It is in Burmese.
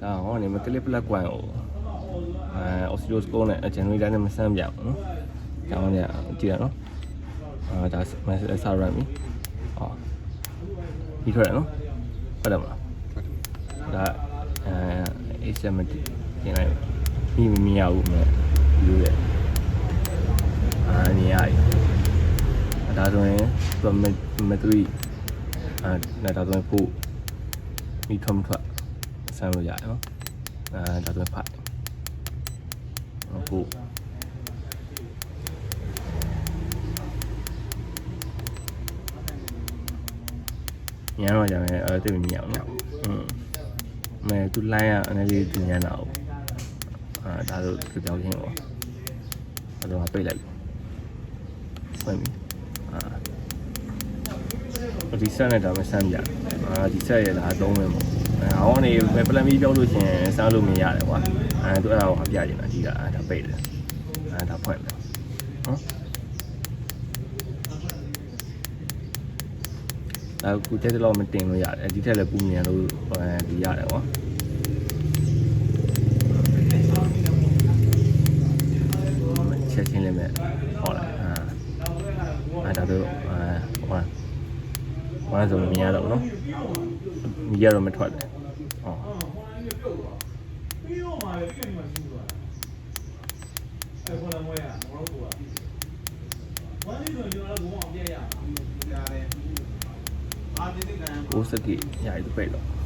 ဒါဟောနေမကလစ်ပလက်ကွမ်ကိုအော်စီလိုစကိုနဲ့ဂျန်နရီတာနဲ့မဆန်းပြဘူးနော်။ကျောင်းเนี่ยကြည့်ရနော်။ဒါဆာရမ်မီ။ဟောဒီထွက်ရနော်။ဟုတ်တယ်မလား။ဒါA70ပြင်လိုက်မမြင်ရဘူးမြင်လို့ရမြင်ရတယ်ဒါဆိုရင်မ3ဒါဆိုရင်ပို့မိထုံးထွက်ဆမ်းလို့ရတယ်နော်ဒါဆိုရင်ဖိုက်ပို့ညံတော့ကြမယ်တိတ်မမြင်အောင်နော်မဲသူလိုင်းရအနေလေးသူညံတာဟုတ်ဒါဆိုသူပြောင်းချင်းပေါ့အဲ့တော့ပိတ်လိုက်ဖွင့်ပြီဒီဆက်နဲ့ဒါမှဆမ်းပြဒီဆက်ရတာသုံးမယ်ပေါ့ဟောနေပလန်မီပြောလို့ရှင်ဆမ်းလို့မရတယ်ကွာသူအဲ့ဒါကိုပြချင်တာဒီကဒါပိတ်တယ်ဒါဖွင့်တယ်နော်ဒါကူတက်တော့မတင်လို့ရတယ်ဒီထက်လည်းပူမြန်လို့ဒီရတယ်ကွာချက်ချင်းလေးမဲ့ဟောလိုက်ဒါတော့ဝမ်းဆိုမြင်ရတော့နော်မြင်ရတော့မထွက်တယ်ဟောပြီးတော့မှလည်းပြင်မှာရှိသွားတယ်အဲ့ခေါ်လာမွေးရမဟုတ်ဘူးကွာဝမ်းလေးဆိုကျွန်တော်ကဘုံအောင်ပြည့်ရရတယ်အားတင်းတင်းကန်ဘိုးစကိရည်ပိတ်တော့